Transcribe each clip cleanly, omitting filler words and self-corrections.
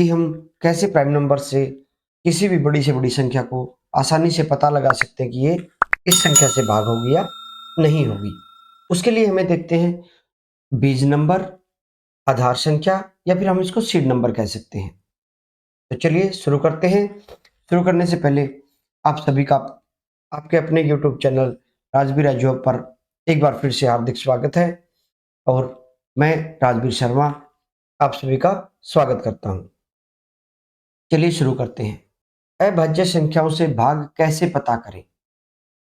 कि हम कैसे प्राइम नंबर से किसी भी बड़ी से बड़ी संख्या को आसानी से पता लगा सकते हैं कि ये इस संख्या से भाग होगी या नहीं होगी। उसके लिए हमें देखते हैं बीज नंबर, आधार संख्या या फिर हम इसको सीड नंबर कह सकते हैं। तो चलिए शुरू करते हैं। शुरू करने से पहले आप सभी का आपके अपने यूट्यूब चैनल राजवीर एजुहब पर एक बार फिर से हार्दिक स्वागत है और मैं राजवीर शर्मा आप सभी का स्वागत करता हूं। चलिए शुरू करते हैं। अभाज्य संख्याओं से भाग कैसे पता करें,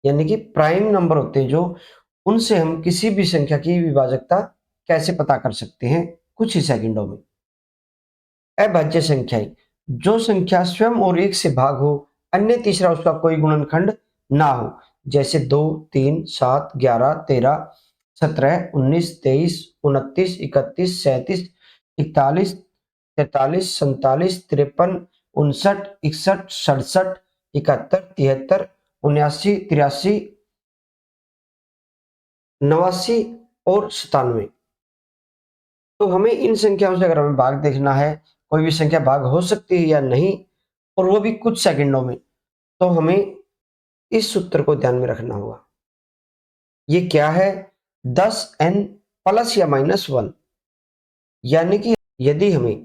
यानी कि प्राइम नंबर होते हैं जो, उनसे हम किसी भी संख्या की विभाजकता कैसे पता कर सकते हैं कुछ ही सेकंडों में। अभाज्य संख्याएं जो संख्या स्वयं और एक से भाग हो, अन्य तीसरा उसका कोई गुणनखंड ना हो, जैसे 2, 3, 7, 11, 13, 17, 19, 23, 29, 31, 37, 41, 43, 47, 53, 59, 61, 67, 71, 73, 79, 83, 89 और 97। तो हमें इन संख्याओं से अगर हमें भाग देखना है, कोई भी संख्या भाग हो सकती है या नहीं, और वो भी कुछ सेकंडों में, तो हमें इस सूत्र को ध्यान में रखना होगा। ये क्या है? 10n प्लस या माइनस 1। यानी कि यदि हमें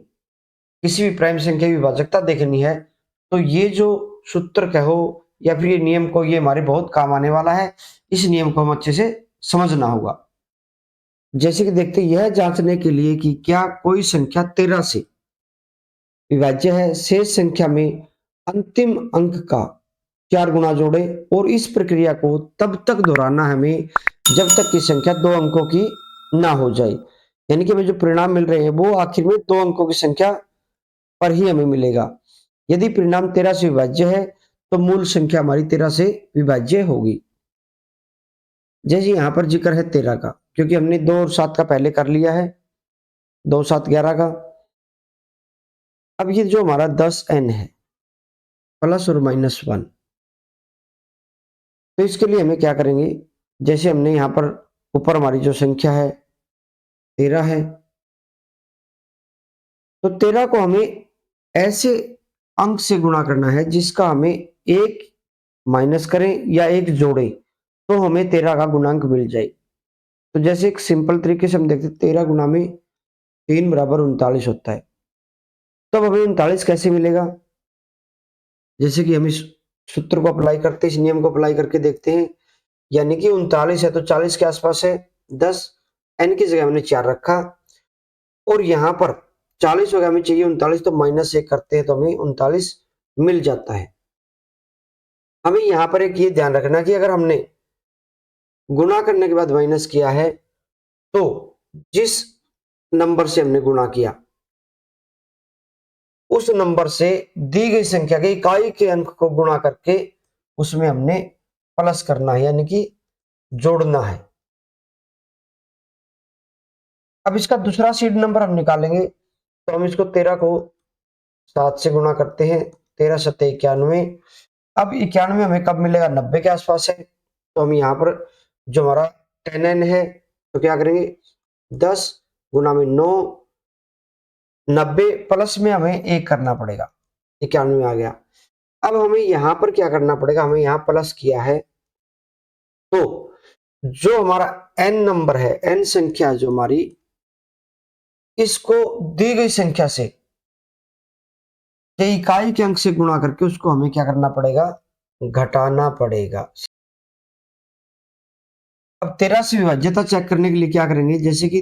किसी भी प्राइम संख्या की विभाजकता देखनी है, तो ये जो सूत्र कहो या फिर ये नियम को, ये हमारे बहुत काम आने वाला है। इस नियम को हम अच्छे से समझना होगा। जैसे कि देखते हैं, यह जांचने के लिए कि क्या कोई संख्या 13 से विभाज्य है, शेष संख्या में अंतिम अंक का 4 गुना जोड़े, और इस प्रक्रिया को तब तक दोहराना हमें जब तक कि संख्या 2 अंकों की ना हो जाए। यानी कि हमें जो परिणाम मिल रहे हैं वो आखिर में 2 अंकों की संख्या पर ही हमें मिलेगा। यदि परिणाम 13 से विभाज्य है तो मूल संख्या हमारी 13 से विभाज्य होगी। जैसे यहाँ पर जिक्र है 13 का, क्योंकि हमने 2 और 7 का पहले कर लिया है, 2 7 11 का। अब ये जो हमारा 10n है प्लस और माइनस 1, तो इसके लिए हमें क्या करेंगे, जैसे हमने यहाँ पर ऊपर हमारी जो संख्या है 13 है, तो 13 को हमें ऐसे अंक से गुणा करना है जिसका हमें एक माइनस करें या एक जोड़े तो हमें 13 का गुणांक मिल जाए। तो जैसे एक सिंपल तरीके से हम देखते हैं, 13 गुना में 3 बराबर 39 होता है। तो अब हमें 39 कैसे मिलेगा? जैसे कि हम इस सूत्र को अप्लाई करते हैं, इस नियम को अप्लाई करके देखते हैं। यानी कि 39 है तो 40 के आसपास है। 10 n की जगह हमने 4 रखा, और यहाँ पर 40 हो गया, हमें चाहिए 39, तो माइनस 1 करते हैं तो हमें 39 मिल जाता है। हमें यहाँ पर एक ये ध्यान रखना कि अगर हमने गुणा करने के बाद माइनस किया है, तो जिस नंबर से हमने गुणा किया उस नंबर से दी गई संख्या के इकाई के अंक को गुणा करके उसमें हमने प्लस करना है, यानी कि जोड़ना है। अब इसका दूसरा सीड नंबर हम निकालेंगे, तो हम इसको 13 को 7 से गुणा करते हैं, 13 सत्ते 91। अब 91 हमें कब मिलेगा? 90 के आसपास है। तो हम यहाँ पर जो हमारा 10n है, तो क्या करेंगे, 10 गुना में 9, 90 प्लस में हमें 1 करना पड़ेगा, 91 में आ गया। अब हमें यहाँ पर क्या करना पड़ेगा, हमें यहाँ प्लस किया है, तो जो हमारा n नंबर है, n संख्या जो हमारी, इसको दी गई संख्या से इकाई के अंक से गुणा करके उसको हमें क्या करना पड़ेगा, घटाना पड़ेगा। अब 13 से विभाज्यता चेक करने के लिए क्या करेंगे, जैसे कि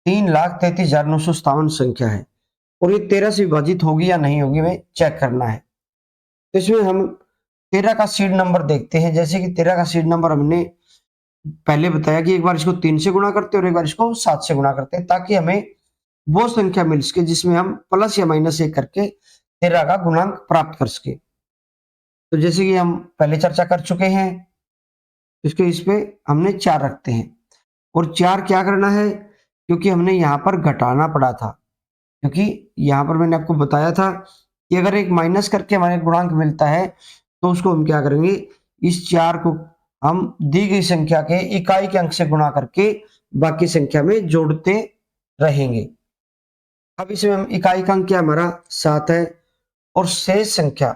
3,33,957 संख्या है और ये 13 से विभाजित होगी या नहीं होगी हमें चेक करना है। तो इसमें हम 13 का सीड नंबर देखते हैं। जैसे कि 13 का सीड नंबर हमने पहले बताया कि एक बार इसको 3 से गुणा करते हैं और एक बार इसको 7 से गुणा करते हैं, ताकि हमें वो संख्या मिल सके जिसमें हम प्लस या माइनस 1 करके 13 का गुणांक प्राप्त कर सके। तो जैसे कि हम पहले चर्चा कर चुके हैं, इसके इस पे हमने 4 रखते हैं, और 4 क्या करना है, क्योंकि हमने यहाँ पर घटाना पड़ा था, क्योंकि यहाँ पर मैंने आपको बताया था कि अगर एक माइनस करके हमारे गुणांक मिलता है तो उसको हम क्या करेंगे, इस 4 को हम दी गई संख्या के इकाई के अंक से गुणा करके बाकी संख्या में जोड़ते रहेंगे। अब इसमें हम इकाई का अंक क्या हमारा 7 है और शेष संख्या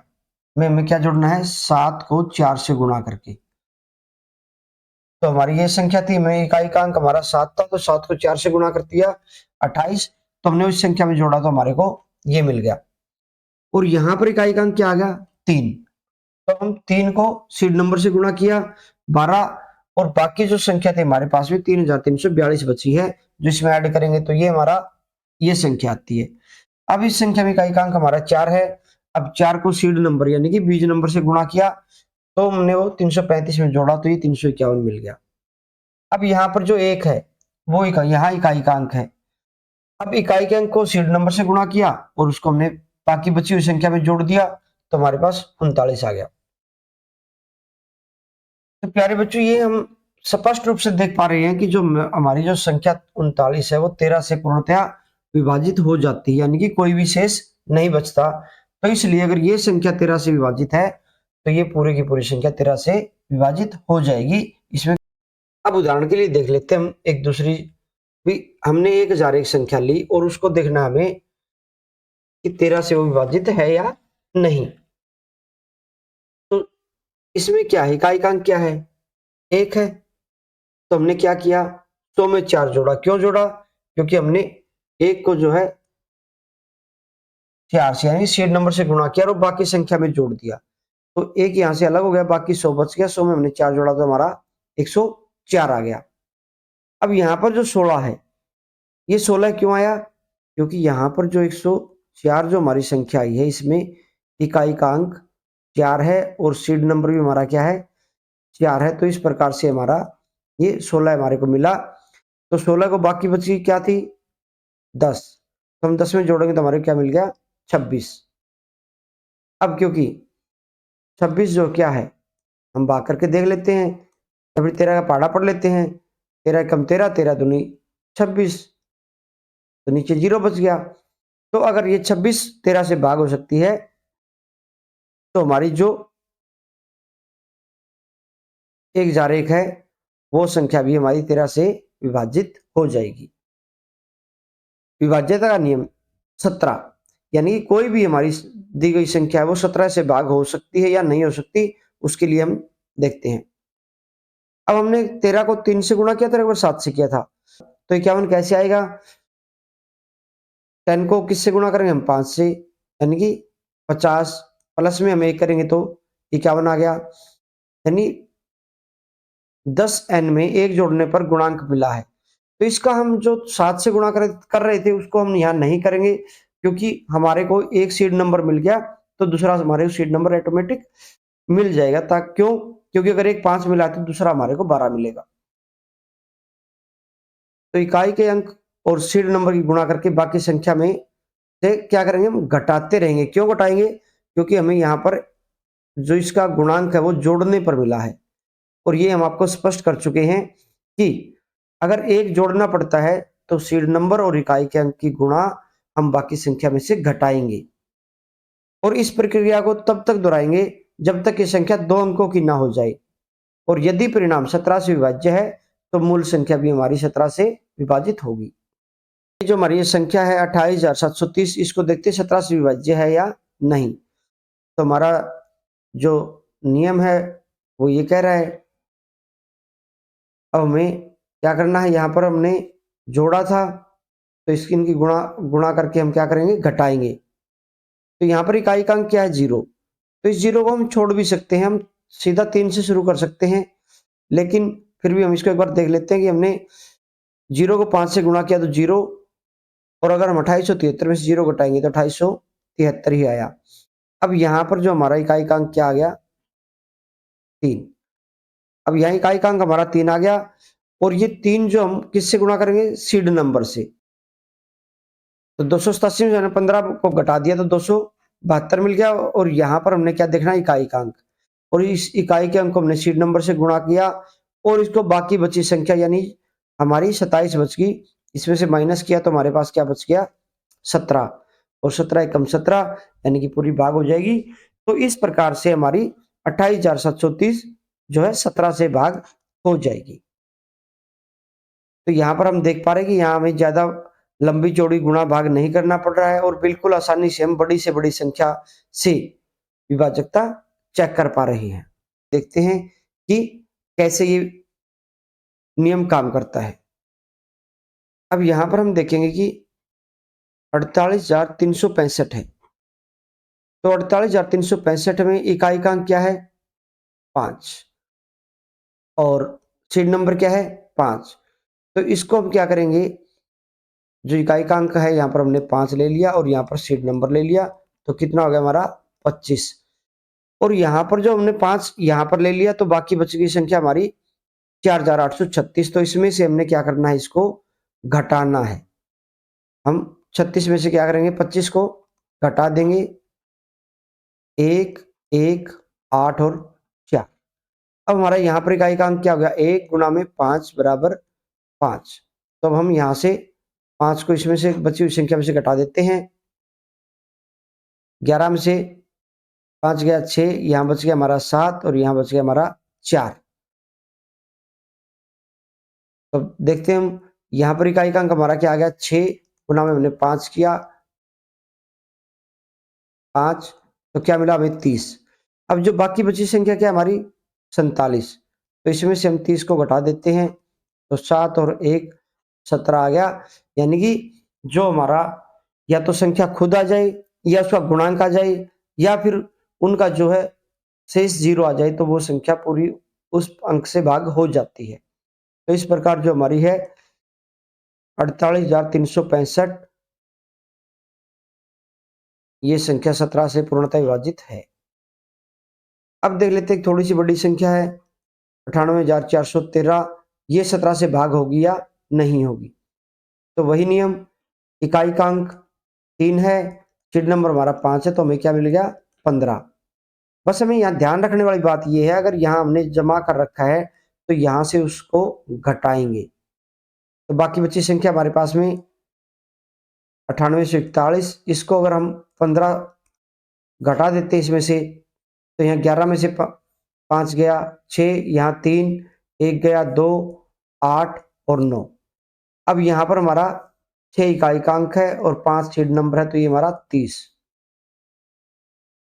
में हमें क्या जोड़ना है, 7 को 4 से गुणा करके। तो हमारी ये संख्या थी, हमें इकाई का अंक हमारा 7 था, तो 7 को 4 से गुणा कर दिया 28, तो हमने उस संख्या में जोड़ा तो हमारे को ये मिल गया। और यहां पर इकाई का अंक क्या आ गया, 3। तो हम 3 को सीड नंबर से गुणा किया 12, और बाकी जो संख्या थी हमारे पास में 3342 बची है, जो इसमें ऐड करेंगे तो ये हमारा ये संख्या आती है। अब इस संख्या में इकाई का अंक हमारा 4 है। अब 4 को सीड नंबर यानी कि बीज नंबर से गुणा किया, तो हमने वो 335 में जोड़ा तो ये 351 मिल गया। अब यहाँ पर जो 1 है वो यहाँ इकाई का अंक है। अब इकाई के अंक को सीड नंबर से गुणा किया और उसको हमने बाकी बची हुई संख्या में जोड़ दिया, तो हमारे पास 39 आ गया। तो प्यारे बच्चों, ये हम स्पष्ट रूप से देख पा रहे हैं कि जो हमारी जो संख्या 39 है वो 13 से पूर्णतया विभाजित हो जाती है, यानी कि कोई भी शेष नहीं बचता। तो इसलिए अगर ये संख्या 13 से विभाजित है तो ये पूरी की पूरी संख्या 13 से विभाजित हो जाएगी इसमें। अब उदाहरण के लिए देख लेते हैं हम एक दूसरी भी, हमने 1001 संख्या ली और उसको देखना हमें कि 13 से वो विभाजित है या नहीं। तो इसमें क्या है, इकाई का अंक क्या है, 1 है। तो हमने क्या किया, 100 में 4 जोड़ा। क्यों जोड़ा, क्योंकि हमने 1 को जो है 4 से यानी सीड नंबर से गुणा किया और बाकी संख्या में जोड़ दिया, तो 1 यहां से अलग हो गया, बाकी 100 बच गया। 100 में हमने 4 जोड़ा तो हमारा 104 आ गया। अब यहाँ पर जो 16 है, ये 16 क्यों आया, क्योंकि यहाँ पर जो 104 जो हमारी संख्या आई है, इसमें इकाई का अंक 4 है और सीड नंबर भी हमारा क्या है, 4 है। तो इस प्रकार से हमारा ये 16 हमारे को मिला। तो 16 को बाकी बची क्या थी, 10। तो हम 10 में जोड़ेंगे तो हमारे क्या मिल गया, 26। अब क्योंकि 26 जो क्या है, हम भाग करके देख लेते हैं, या फिर 13 का पहाड़ा पढ़ लेते हैं। 13 कम 13, 13 दूनी 26, तो नीचे 0 बच गया। तो अगर ये 26 13 से भाग हो सकती है, तो हमारी जो 1001 है वो संख्या भी हमारी 13 से विभाजित हो जाएगी। विभाज्यता का नियम 17, यानी कि कोई भी हमारी दी गई संख्या है वो 17 से भाग हो सकती है या नहीं हो सकती, उसके लिए हम देखते हैं। अब हमने 13 को 3 से गुणा किया था, एक बार 7 से किया था, तो 51 कैसे आएगा, 10 को किससे गुणा करेंगे हम, 5 से, यानी कि 50 प्लस में हम 1 करेंगे तो 51 आ गया। यानी 10 n में 1 जोड़ने पर गुणांक मिला है। तो इसका हम जो 7 से गुणा कर रहे थे उसको हम यहाँ नहीं करेंगे, क्योंकि हमारे को एक सीड नंबर मिल गया तो दूसरा हमारे को सीड नंबर ऑटोमेटिक मिल जाएगा। क्यों, क्योंकि अगर एक 5 मिला तो दूसरा हमारे को 12 मिलेगा। तो इकाई के अंक और सीड नंबर की गुणा करके बाकी संख्या में से क्या करेंगे, हम घटाते रहेंगे। क्यों घटाएंगे, क्योंकि हमें यहाँ पर जो इसका गुणांक है वो जोड़ने पर मिला है, और ये हम आपको स्पष्ट कर चुके हैं कि अगर एक जोड़ना पड़ता है तो सीड नंबर और इकाई के अंक की गुणा हम बाकी संख्या में से घटाएंगे, और इस प्रक्रिया को तब तक दोहराएंगे जब तक ये संख्या 2 अंकों की ना हो जाए। और यदि परिणाम 17 से विभाज्य है तो मूल संख्या भी हमारी 17 से विभाजित होगी। जो हमारी ये संख्या है 28,730, इसको देखते 17 से विभाज्य है या नहीं। तो हमारा जो नियम है वो ये कह रहा है, अब हमें क्या करना है, यहाँ पर हमने जोड़ा था तो इसकी इनकी गुणा गुणा करके हम क्या करेंगे, घटाएंगे। तो यहाँ पर इकाई का अंक क्या है, 0। तो इस 0 को हम छोड़ भी सकते हैं, हम सीधा 3 से शुरू कर सकते हैं, लेकिन फिर भी हम इसको एक बार देख लेते हैं कि हमने 0 को 5 से गुणा किया तो 0, और अगर हम 2873 में से 0 घटाएंगे तो 2873 ही आया। अब यहाँ पर जो हमारा इकाई का अंक क्या आ गया, 3। अब यहाँ इकाई का अंक हमारा 3 आ गया, और ये 3 जो हम किससे गुणा करेंगे, सीड नंबर से। तो 287 में 15 को घटा दिया तो 272 मिल गया, और यहाँ पर हमने क्या देखना है, इकाई का अंक, और इस इकाई के अंक को हमने सीड नंबर से गुणा किया, और इसको बाकी बची संख्या यानी हमारी 27 बच गई, इसमें से माइनस किया तो हमारे पास क्या बच गया, 17, और 17 एकम 17 यानी कि पूरी भाग हो जाएगी। तो इस प्रकार से हमारी 28,730 जो है 17 से भाग हो जाएगी। तो यहाँ पर हम देख पा रहे हैं कि यहाँ हमें ज्यादा लंबी चौड़ी गुणा भाग नहीं करना पड़ रहा है और बिल्कुल आसानी से हम बड़ी से बड़ी संख्या से विभाजकता चेक कर पा रहे हैं। देखते हैं कि कैसे ये नियम काम करता है। अब यहां पर हम देखेंगे कि 48,365 है। तो 48,365 में इकाई क्या है? 5 और सीड नंबर क्या है? 5। तो इसको हम क्या करेंगे, जो इकाई का अंक है यहाँ पर हमने 5 ले लिया और यहाँ पर सीड नंबर ले लिया, तो कितना हो गया हमारा? 25। और यहाँ पर जो हमने 5 यहाँ पर ले लिया तो बाकी बची हुई संख्या हमारी 4,836। तो इसमें से हमने क्या करना है, इसको घटाना है। हम 36 में से क्या करेंगे, 25 को घटा देंगे। 1, 1, 8 और 4। अब हमारा यहाँ पर इकाई का अंक क्या हो गया? 1 गुणा में 5 बराबर 5। तो अब हम यहाँ से 5 को इसमें से बची हुई संख्या में से घटा देते हैं। 11 में से 5 गया 6, यहाँ बच गया हमारा 7 और यहाँ बच गया हमारा 4। तो देखते हैं हम, यहाँ पर इकाई का अंक हमारा क्या आ गया? 6 गुना में हमने 5 किया, 5, तो क्या मिला हमें? 30। अब जो बाकी बची संख्या क्या है हमारी? 47। तो इसमें से हम 30 को घटा देते हैं, तो 7 और 1 17 आ गया। यानी कि जो हमारा या तो संख्या खुद आ जाए या उसका गुणांक आ जाए या फिर उनका जो है शेष 0 आ जाए, तो वो संख्या पूरी उस अंक से भाग हो जाती है। तो इस प्रकार जो हमारी है 48,365, ये संख्या 17 से पूर्णतः विभाजित है। अब देख लेते हैं थोड़ी सी बड़ी संख्या है 98,413, ये 17 से भाग होगी या नहीं होगी। तो वही नियम, इकाई का अंक 3 है, सीड नंबर हमारा 5 है, तो हमें क्या मिल गया? 15। बस हमें यहाँ ध्यान रखने वाली बात ये है, अगर यहाँ हमने जमा कर रखा है तो यहाँ से उसको घटाएंगे। तो बाकी बची संख्या हमारे पास में 98 से 41, इसको अगर हम 15 घटा देते इसमें से, तो यहाँ 11 में से 5 गया 6, यहाँ 3, 1 गया 2, 8 और 9। अब यहाँ पर हमारा 6 इकाई का अंक है और 5 सीड नंबर है, तो ये हमारा 30।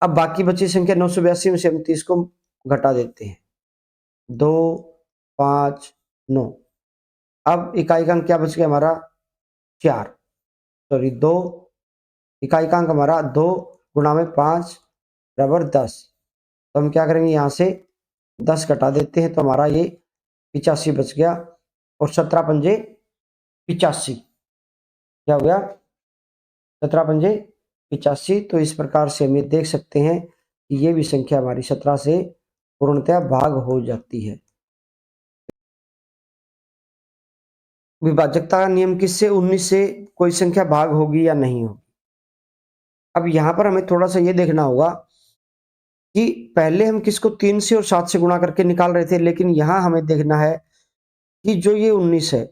अब बाकी बची संख्या 982 में से हम 30 को घटा देते हैं, 2, 5, 9। अब इकाई का अंक क्या बच गया हमारा? 4, सॉरी 2। इकाई का अंक हमारा 2 गुणा में 5 बराबर 10। तो हम क्या करेंगे, यहाँ से 10 घटा देते हैं, तो हमारा ये 85 बच गया। और 17 पंजे 85, क्या हो गया? 17 पंजे 85। तो इस प्रकार से हम ये देख सकते हैं कि ये भी संख्या हमारी 17 से पूर्णतः भाग हो जाती है। विभाजकता का नियम किससे? 19 से कोई संख्या भाग होगी या नहीं होगी। अब यहाँ पर हमें थोड़ा सा ये देखना होगा कि पहले हम किसको 3 से और 7 से गुणा करके निकाल रहे थे, लेकिन यहाँ हमें देखना है कि जो ये 19 है,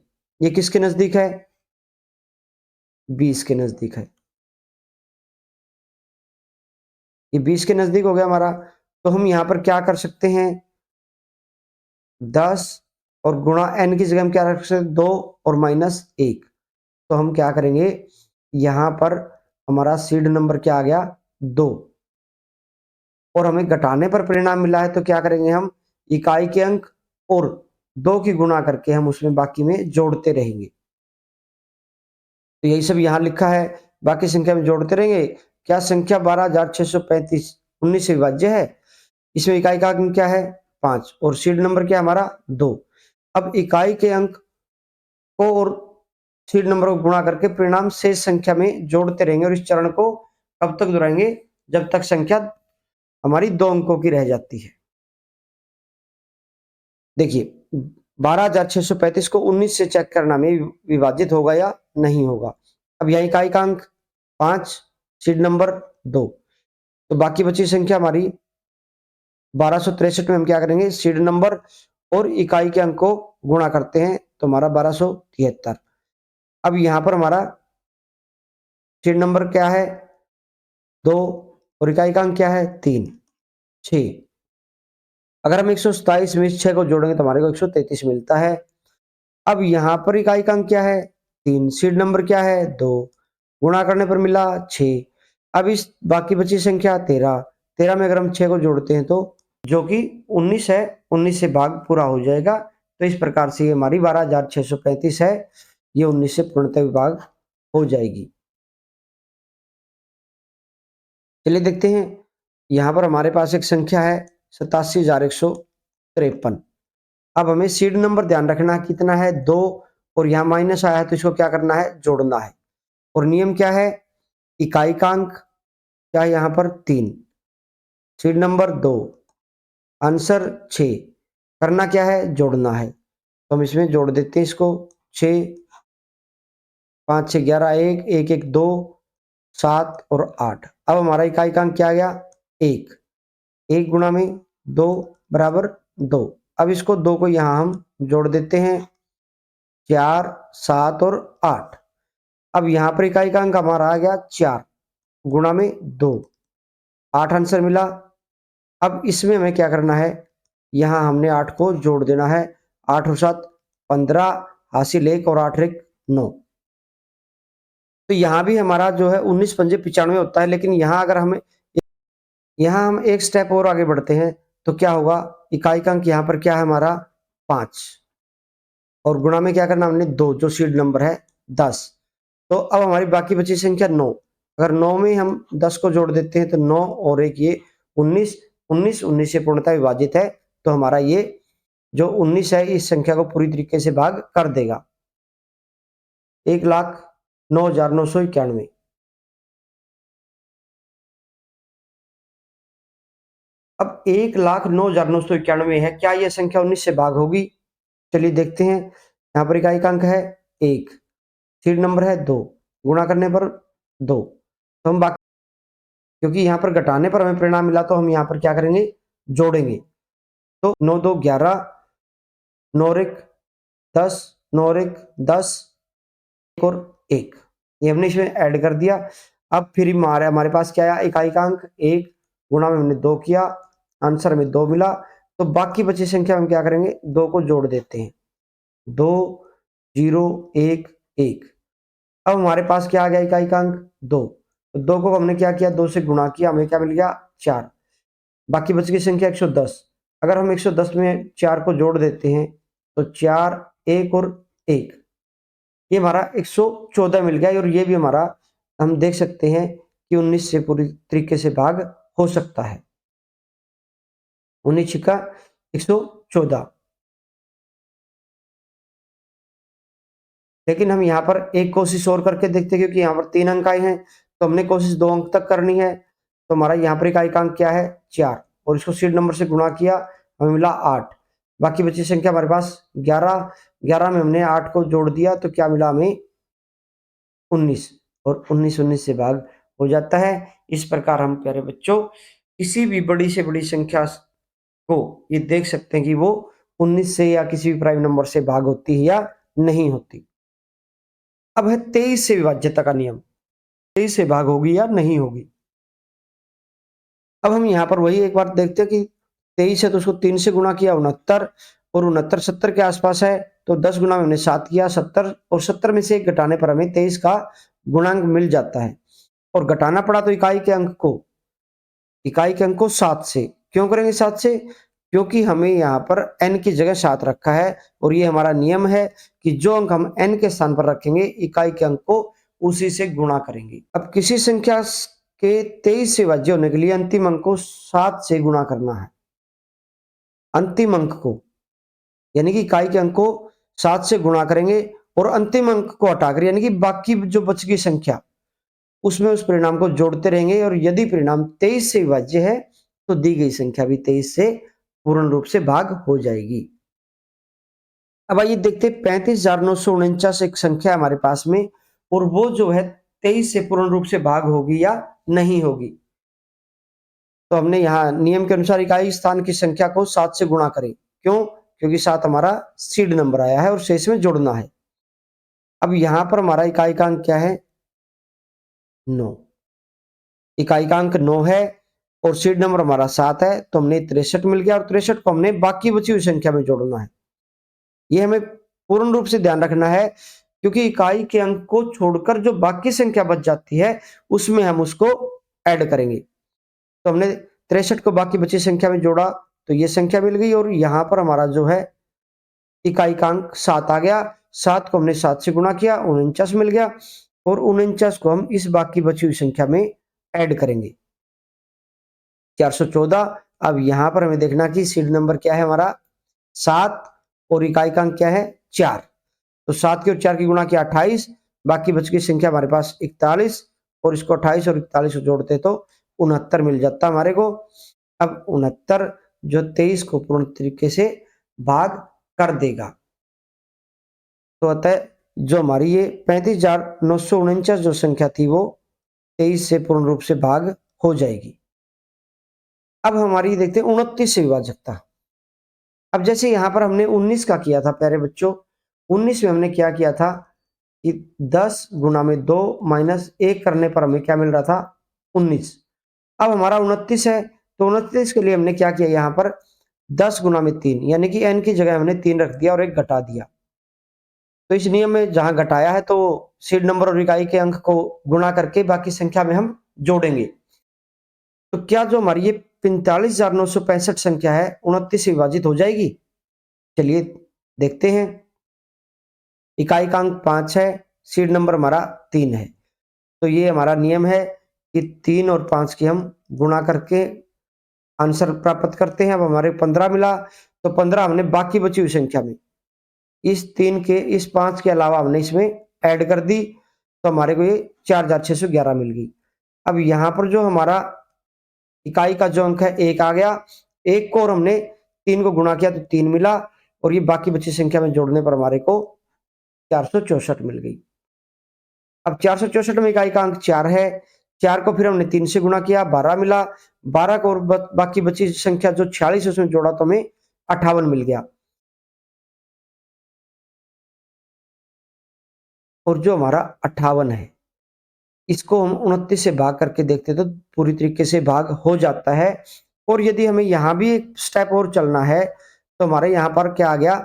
ये किसके नजदीक है? 20 के नजदीक है। ये 20 के नजदीक हो गया हमारा। तो हम यहाँ पर क्या कर सकते हैं, 10 और गुणा n की जगह हम क्या रख सकते हैं? 2 और माइनस 1। तो हम क्या करेंगे, यहाँ पर हमारा सीड नंबर क्या आ गया? 2। और हमें घटाने पर परिणाम मिला है, तो क्या करेंगे हम, इकाई के अंक और 2 की गुणा करके हम उसमें बाकी में जोड़ते रहेंगे। तो यही सब यहाँ लिखा है, बाकी संख्या में जोड़ते रहेंगे। क्या संख्या 12,635 19 से विभाज्य है? इसमें इकाई का अंक क्या है? 5 और सीड नंबर क्या है हमारा? 2। अब इकाई के अंक को और सीड नंबर को गुणा करके परिणाम शेष संख्या में जोड़ते रहेंगे और इस चरण को कब तक दोहराएंगे? जब तक संख्या हमारी 2 अंकों की रह जाती है। देखिए 12,635 को 19 से चेक करना में विभाजित होगा या नहीं होगा। अब यहाँ इकाई का अंक 5, सीड नंबर 2, तो बाकी बची संख्या हमारी 1263 में हम क्या करेंगे, सीड नंबर और इकाई के अंक को गुणा करते हैं, तो हमारा 1273। अब यहाँ पर हमारा सीड नंबर क्या है? 2 और इकाई का अंक क्या है? 3, 6। अगर हम 127 में 6 को जोड़ेंगे तो हमारे को 133 मिलता है। अब यहाँ पर इकाई का अंक क्या है? 3, सीड नंबर क्या है 2, गुणा करने पर मिला 6। अब इस बाकी बची संख्या 13, 13 में अगर हम 6 को जोड़ते हैं तो जो कि 19 है, 19 से भाग पूरा हो जाएगा। तो इस प्रकार से ये हमारी 12,635 है, ये 19 से पूर्णतः विभाग हो जाएगी। चलिए देखते हैं, यहाँ पर हमारे पास एक संख्या है 87,153। अब हमें सीड नंबर ध्यान रखना कितना है 2, और यहाँ माइनस आया है तो इसको क्या करना है जोड़ना है। और नियम क्या है, इकाई का अंक क्या है यहाँ पर 3, सीड नंबर 2, आंसर 6, करना क्या है जोड़ना है। तो हम इसमें जोड़ देते हैं इसको, 6, 5 6 11, 1 1 1 2 7 और 8। अब हमारा इकाई का अंक क्या आ गया 1, 1 गुणा में 2 बराबर 2। अब इसको 2 को यहाँ हम जोड़ देते हैं, 4 7 और 8। अब यहाँ पर इकाई का अंक हमारा आ गया 4 गुणा में 2, 8 आंसर मिला। अब इसमें हमें क्या करना है, यहाँ हमने 8 को जोड़ देना है, 8 और 7 15, हासिल 1 और 8 1 9। तो यहाँ भी हमारा जो है 19 पंजे 95 होता है, लेकिन यहाँ अगर हमें यहाँ हम एक स्टेप और आगे बढ़ते हैं तो क्या होगा, इकाई का अंक यहाँ पर क्या है हमारा 5, और गुणा में क्या करना हमने 2 जो सीड नंबर है 10। तो अब हमारी बाकी बची संख्या 9, अगर 9 में हम 10 को जोड़ देते हैं तो 9 और एक ये 19, 19 19 से पूर्णतः विभाजित है, तो हमारा ये जो 19 है इस संख्या को पूरी तरीके से भाग कर देगा। 1,09,991। अब 1,09,991 है, क्या यह संख्या 19 से भाग होगी? चलिए देखते हैं, यहाँ पर इकाई का अंक है 1, सीड नंबर है 2, गुणा करने पर 2। तो हम बाकी, क्योंकि यहाँ पर घटाने पर हमें परिणाम मिला तो हम यहाँ पर क्या करेंगे जोड़ेंगे। तो 9 2 11, 9 और 1 10, 9 और 1 10, 1 और 1, ये हमने इसमें ऐड कर दिया। अब फिर हमारे पास क्या आया, इकाई का अंक 1, गुणा में हमने 2 किया, आंसर में 2 मिला। तो बाकी बची संख्या हम क्या करेंगे 2 को जोड़ देते हैं, 2 0 1 1। अब हमारे पास क्या आ गया, इकाई का अंक 2, तो 2 को हमने क्या किया 2 से गुणा किया, हमें क्या मिल गया 4। बाकी बच गई संख्या 110, अगर हम 110 में 4 को जोड़ देते हैं तो 4 1 और 1, ये हमारा 114 मिल गया। और ये भी हमारा हम देख सकते हैं कि 19 से पूरी तरीके से भाग हो सकता है, 19 का 114। लेकिन हम यहाँ पर एक कोशिश और करके देखते हैं, क्योंकि यहाँ पर 3 अंक आए हैं तो हमने कोशिश 2 अंक तक करनी है। तो हमारा यहाँ पर इकाई का अंक क्या है 4, और इसको सीड नंबर से गुणा किया, हमें मिला 8। बाकी बची संख्या हमारे पास 11, 11 में हमने 8 को जोड़ दिया तो क्या मिला हमें 19, और 19 19 से भाग हो जाता है। इस प्रकार हम प्यारे बच्चों किसी भी बड़ी से बड़ी संख्या को ये देख सकते हैं कि वो 19 से या किसी भी प्राइम नंबर से भाग होती है या नहीं होती। अब है 23 से विभाज्यता का नियम, 23 से भाग होगी या नहीं होगी। अब हम यहाँ पर वही एक बार देखते हैं कि 23 है तो उसको 3 से गुणा किया 69, और 69 70 के आसपास है तो 10 गुना में हमने 7 किया 70, और 70 में से एक घटाने पर हमें 23 का गुणांक मिल जाता है। और घटाना पड़ा तो इकाई के अंक को 7 से। क्यों करेंगे 7 से, क्योंकि हमें यहाँ पर n की जगह 7 रखा है, और ये हमारा नियम है कि जो अंक हम n के स्थान पर रखेंगे इकाई के अंक को उसी से गुणा करेंगे। अब किसी संख्या के 23 से विभाज्य होने के लिए अंतिम अंक को 7 से गुणा करना है, अंतिम अंक को, यानी कि इकाई के अंक को 7 से गुणा करेंगे और अंतिम अंक को हटाकर यानी कि बाकी जो बच गई संख्या उसमें उस परिणाम को जोड़ते रहेंगे, और यदि परिणाम 23 से विभाज्य है तो दी गई संख्या भी 23 से पूर्ण रूप से भाग हो जाएगी। अब आइए देखते 35,949 एक संख्या हमारे पास में, और वो जो है 23 से पूर्ण रूप से भाग होगी या नहीं होगी। तो हमने यहाँ नियम के अनुसार इकाई स्थान की संख्या को 7 से गुणा करें। क्यों, क्योंकि 7 हमारा सीड नंबर आया है और शेष में जोड़ना है। अब यहाँ पर हमारा इकाई का अंक क्या है 9, इकाई का अंक 9 है और सीड नंबर हमारा 7 है, तो हमने 63 मिल गया, और 63 को हमने बाकी बची हुई संख्या में जोड़ना है। ये हमें पूर्ण रूप से ध्यान रखना है क्योंकि इकाई के अंक को छोड़कर जो बाकी संख्या बच जाती है उसमें हम उसको ऐड करेंगे। तो हमने 63 को बाकी बची संख्या में जोड़ा तो ये संख्या मिल गई और यहां पर हमारा जो है इकाई का अंक 7 आ गया। 7 को हमने 7 से गुणा किया, 49 मिल गया और 49 को हम इस बाकी बची हुई संख्या में ऐड करेंगे 414। अब यहां पर हमें देखना कि सीड नंबर क्या है हमारा 7 और इकाई का अंक क्या है 4। तो 7 की और 4 की गुणा किया 28, बाकी बच गई संख्या हमारे पास 41 और इसको 28 और 41 को जोड़ते तो 69 मिल जाता हमारे को। अब 69 जो 23 को पूर्ण तरीके से भाग कर देगा। तो अतः जो हमारी ये 35,949 जो संख्या थी वो 23 से पूर्ण रूप से भाग हो जाएगी। अब हमारी देखते हैं 29 से विभाजकता। अब जैसे यहां पर हमने 19 का किया था प्यारे बच्चों, 19 में हमने क्या किया था कि 10 गुना में 2 माइनस 1 करने पर हमें क्या मिल रहा था 19। अब हमारा 29 है तो 29 के लिए हमने क्या किया यहाँ पर 10 गुना में 3 यानी कि n की जगह हमने 3 रख दिया और 1 घटा दिया। तो इस नियम में जहां घटाया है तो सीड नंबर और इकाई के अंक को गुणा करके बाकी संख्या में हम जोड़ेंगे। तो क्या जो हमारी ये 45,965 संख्या है 29 से विभाजित हो जाएगी? चलिए देखते हैं। इकाई का अंक 5 है, सीड नंबर हमारा 3 है। तो ये हमारा नियम है कि 3 और 5 की हम गुणा करके आंसर प्राप्त करते हैं। अब हमारे 15 मिला तो 15 हमने बाकी बची हुई संख्या में इस 3 के इस 5 के अलावा हमने इसमें ऐड कर दी तो हमारे को ये 4,611 मिल गई। अब यहाँ पर जो हमारा इकाई का जो अंक है 1 आ गया, 1 को और हमने 3 को गुणा किया तो 3 मिला और ये बाकी बची संख्या में जोड़ने पर हमारे को 464 मिल गई। अब 464 में इकाई का अंक 4 है, 4 को फिर हमने 3 से गुणा किया 12 मिला, 12 को और बाकी बची संख्या जो 46 है उसमें जोड़ा तो हमें 58 मिल गया। और जो हमारा 58 है इसको हम 29 से भाग करके देखते तो पूरी तरीके से भाग हो जाता है। और यदि हमें यहां भी एक स्टेप और चलना है तो हमारे यहां पर क्या आ गया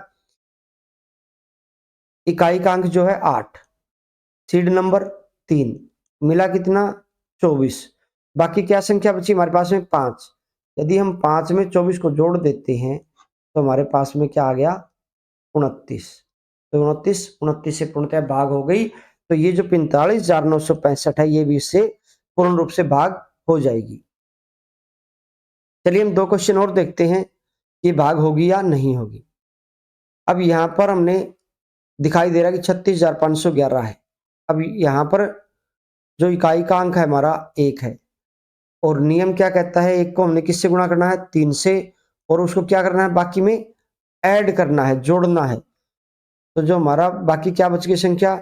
इकाई का अंक जो है 8, सीड नंबर 3 मिला कितना 24, बाकी क्या संख्या बची हमारे पास में 5। यदि हम 5 में 24 को जोड़ देते हैं तो हमारे पास में क्या आ गया 29। तो 29 से पूर्णतः भाग हो गई। तो ये जो 45,965 है ये भी इससे पूर्ण रूप से भाग हो जाएगी। चलिए हम 2 क्वेश्चन और देखते हैं कि भाग होगी या नहीं होगी। अब यहां पर हमने दिखाई दे रहा है कि 36,511 है। अब यहां पर जो इकाई का अंक है हमारा 1 है और नियम क्या कहता है 1 को हमने किससे गुणा करना है 3 से और उसको क्या करना है बाकी में ऐड करना है, जोड़ना है। तो जो हमारा बाकी क्या बच गई संख्या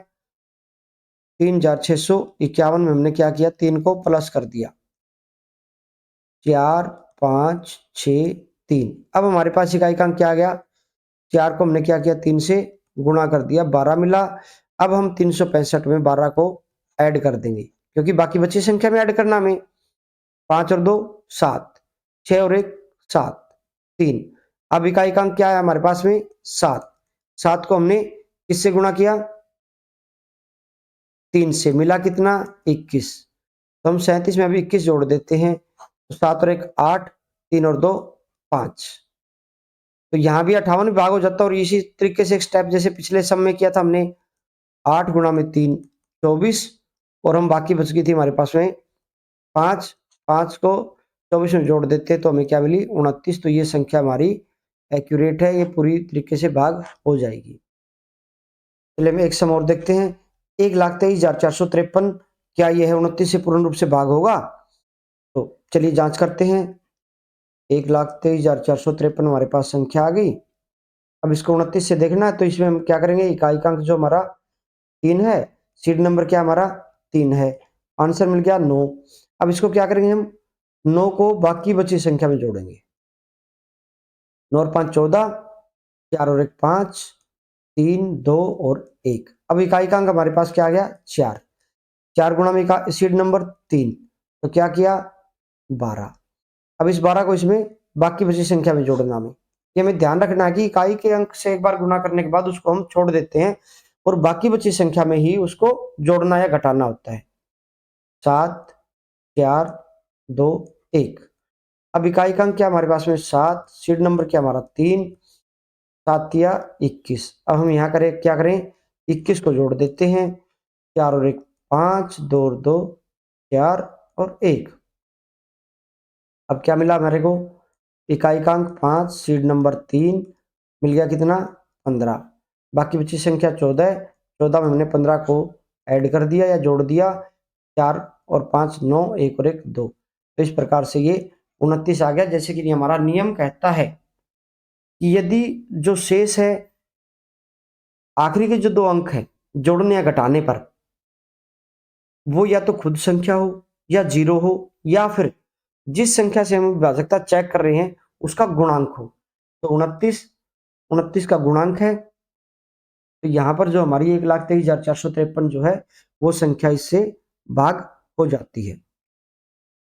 3,651 में हमने क्या किया 3 को प्लस कर दिया 4 5 6 3। अब हमारे पास इकाई का अंक क्या आ गया 4 को हमने क्या किया 3 से गुणा कर दिया 12 मिला। अब हम 365 में 12 को ऐड कर देंगे क्योंकि बाकी बची संख्या में ऐड करना हमें 5 और 2 7, 6 और 1 7 3। अब इकाई का अंक क्या है हमारे पास में 7, 7 को हमने किससे गुणा किया 3 से मिला कितना 21। तो हम 37 में अभी 21 जोड़ देते हैं तो 7 और 1 8, 3 और 2 5। तो यहाँ भी 58 भाग हो जाता है और इसी तरीके से एक स्टेप जैसे पिछले सम में किया था हमने 8 गुणा में 3 24 और हम बाकी बच गई थी हमारे पास में 5, 5 को 24 में जोड़ देते तो हमें क्या मिली 29। तो ये संख्या हमारी एक्यूरेट है, ये पूरी तरीके से भाग हो जाएगी। चलिए हम एक सम और देखते हैं 1,23,453 क्या ये है 29 से पूर्ण रूप से भाग होगा? तो चलिए जांच करते हैं। 1,23,453 हमारे पास संख्या आ गई। अब इसको 29 से देखना है तो इसमें हम क्या करेंगे इकाई का अंक जो हमारा 3 है, सीड नंबर क्या हमारा 3 है, आंसर मिल गया 9। अब इसको क्या करेंगे हम 9 को बाकी बची संख्या में जोड़ेंगे 9 और 5 14, 4 और 1 5, 3 2 और 1। अब इकाई का अंक हमारे पास क्या आ गया 4, 4 गुणा में सीड नंबर 3 तो क्या किया 12। अब इस 12 को इसमें बाकी बची संख्या में जोड़ना हमें, ये हमें ध्यान रखना है कि इकाई के अंक से एक बार गुणा करने के बाद उसको हम छोड़ देते हैं और बाकी बची संख्या में ही उसको जोड़ना या घटाना होता है। 7, 4, 2, 1। अब इकाई-अंक क्या हमारे पास में 7, सीड नंबर क्या हमारा 3, 7 या 21। अब हम यहाँ क्या करें, 21 को जोड़ देते हैं, 4 और 1 5, 2 और 2 4 और 1। अब क्या मिला हमारे को, इकाई-अंक 5, सीड नंबर 3, मिल गया कितना 15। बाकी बची संख्या 14, 14 में हमने 15 को ऐड कर दिया या जोड़ दिया, 4 और 5 9, 1 और 1 2। तो इस प्रकार से ये 29 आ गया। जैसे कि हमारा नियम कहता है कि यदि जो शेष है, आखिरी के जो 2 अंक हैं जोड़ने या घटाने पर, वो या तो खुद संख्या हो या 0 हो या फिर जिस संख्या से हम विभाजकता चेक कर रहे हैं उसका गुणांक हो। तो 29 का गुणांक है, तो यहाँ पर जो हमारी 1,23,453 जो है वो संख्या इससे भाग हो जाती है।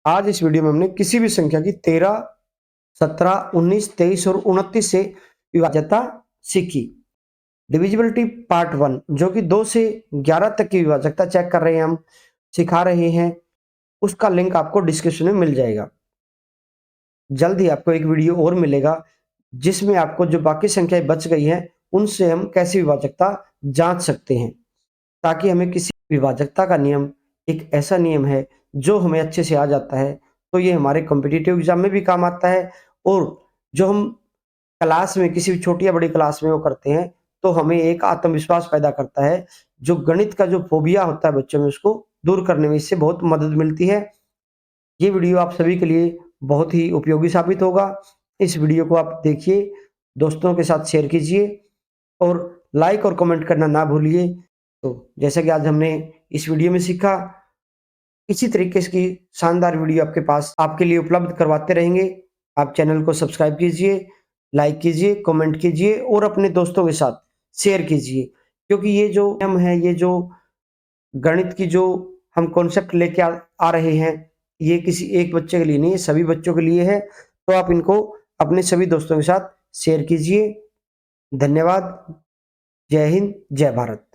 आज इस वीडियो में हमने किसी भी संख्या की 13, 17, 19, 23 और 29 से विभाज्यता सीखी। डिविजिबिलिटी पार्ट 1 जो कि 2 से 11 तक की विभाजकता चेक कर रहे हैं, हम सिखा रहे हैं, उसका लिंक आपको डिस्क्रिप्शन में मिल जाएगा। जल्द ही आपको एक वीडियो और मिलेगा जिसमें आपको जो बाकी संख्याएं बच गई हैं उनसे हम कैसे विभाजकता जांच सकते हैं, ताकि हमें किसी विभाजकता का नियम एक ऐसा नियम है जो हमें अच्छे से आ जाता है, तो ये हमारे कॉम्पिटिटिव एग्जाम में भी काम आता है। और जो हम क्लास में किसी भी छोटी या बड़ी क्लास में वो करते हैं तो हमें एक आत्मविश्वास पैदा करता है, जो गणित का जो फोबिया होता है बच्चों में उसको दूर करने में इससे बहुत मदद मिलती है। ये वीडियो आप सभी के लिए बहुत ही उपयोगी साबित होगा। इस वीडियो को आप देखिए, दोस्तों के साथ शेयर कीजिए और लाइक और कमेंट करना ना भूलिए। तो जैसा कि आज हमने इस वीडियो में सीखा, इसी तरीके की शानदार वीडियो आपके पास आपके लिए उपलब्ध करवाते रहेंगे। आप चैनल को सब्सक्राइब कीजिए, लाइक कीजिए, कमेंट कीजिए और अपने दोस्तों के साथ शेयर कीजिए, क्योंकि ये जो नियम है, ये जो गणित की जो हम कॉन्सेप्ट लेके आ रहे हैं, ये किसी एक बच्चे के लिए नहीं है, सभी बच्चों के लिए है। तो आप इनको अपने सभी दोस्तों के साथ शेयर कीजिए। धन्यवाद। जय हिंद, जय भारत।